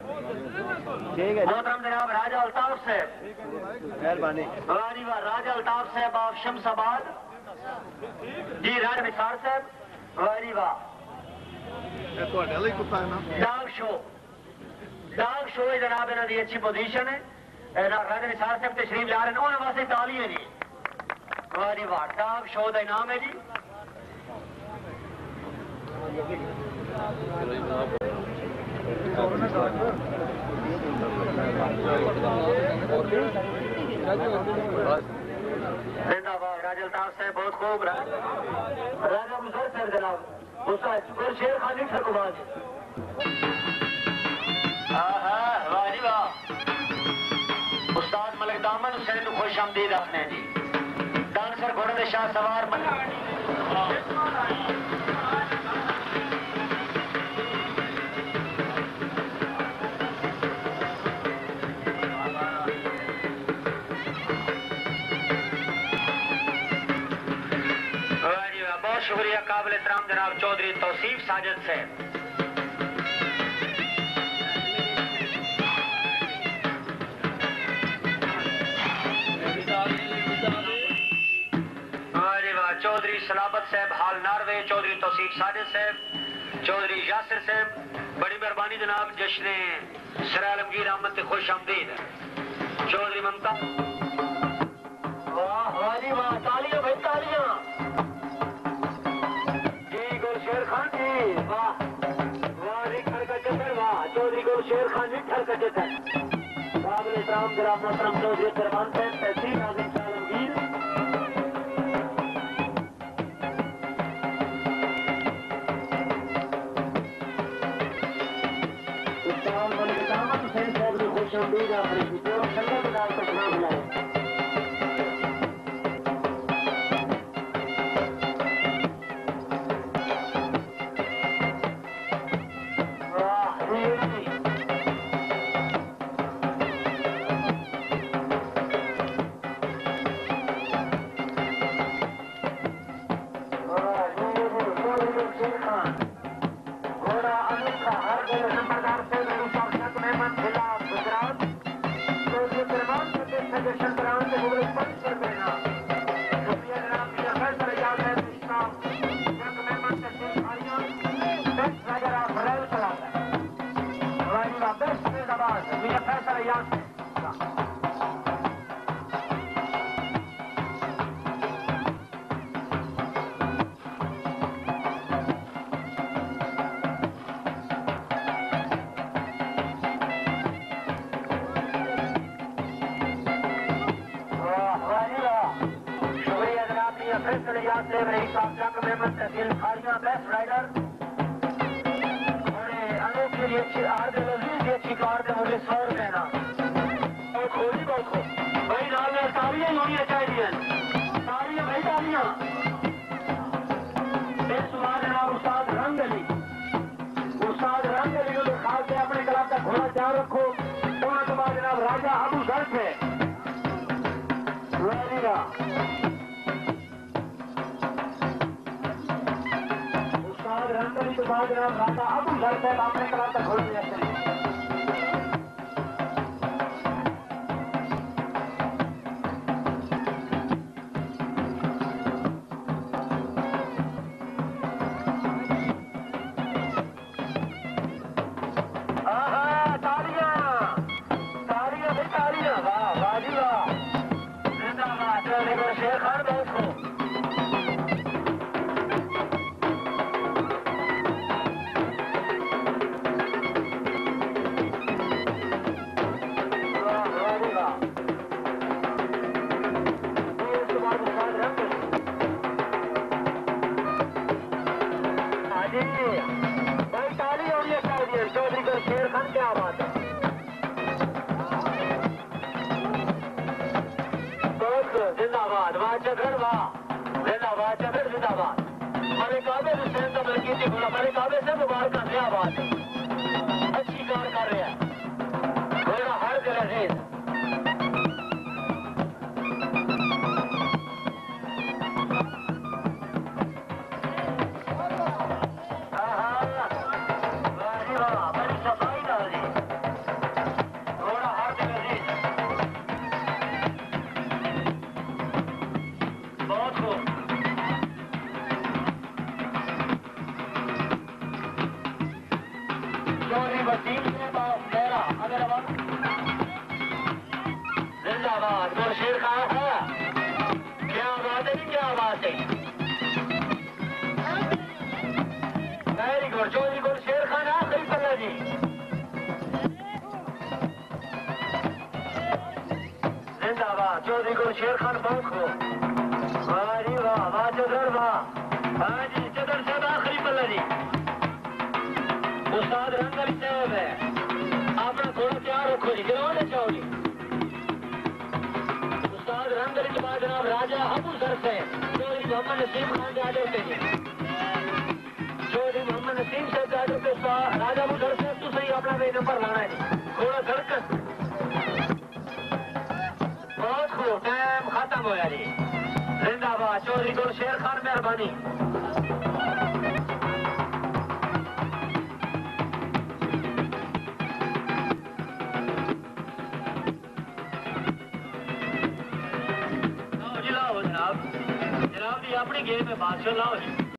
ठीक है मोहतरम जनाब राजा अल्ताफ साहब, मेहरबानी। वाह राजा अल्ताफ साहब ऑफ शमसाबाद जी, राज निसार साहब, वाह डाग शो है जनाब, इन्हों की अच्छी पोजीशन है। राजा निसार साहब तशरीफ ला रहे हैं, उन्होंने वास्ते ताली है जी। वाह डाग शो का इनाम है जी। जिंदाबाद राजा अल्ताफ साहब, बहुत खूब। राजा मुजर साहब जनाब, उसका शेर खानी ठकुबाज। वाह जी वाह। उस्ताद मलिक दामन हुसैन को खुश आमदीद आखने जी। डांसर घोड़े के शाह सवार बहुत शुक्रिया काबिल एहतराम जनाब चौधरी तौसीफ साजिद से। चौधरी सलाबत साहब हाल नारवे, चौधरी तौसीफ साजिद साहब, चौधरी यासिर साहब, बड़ी मेहरबानी जनाब। जश्न सर आलमगीर अहमद से खुश आमदीद। चौधरी ममता, वाह वाह जी वाह, तालियां भाई तालियां जी। गुलशेर खान जी, वाह वाह जी, खड़का चक्कर, वाह चौधरी गुलशेर खान जी, खड़का चक्कर। काबिल एहतराम जनाब मोहतरम चौधरी सरमान साहब, तहसील नाज़िम आलमगीर। चौधरी वसीम साहब ऑफ मेरा अगर जिंदाबाद और शेर खान है क्या बात है क्या बात है वेरी गुड चौधरी गुल शेर खान आखिरी पल्ला जी जिंदाबाद चौधरी गुल शेर खान पंखो वाह जी वाह वाह चौधर वाह हाँ जी चौधर साहब आखिरी पल्ला जी उस्ताद रंगल साहब है अपना थोड़ा तैयार रखो जी गिरवाने चाहो जी उस्ताद रंगल के बाद जनाब राजा अबू सर से चौधरी मोहम्मद नसीम खान के आदर पे जी चौधरी मोहम्मद नसीम साहब के आदर पे राजा अबू सर से तो सही अपना वे नंबर लाना है जी थोड़ा धड़कन बहुत खूब टाइम खत्म हो जी जिंदाबाद चौधरी गुल शेर खान मेहरबानी जनाब जनाब जी अपनी गेम में बादशाह लाओ जी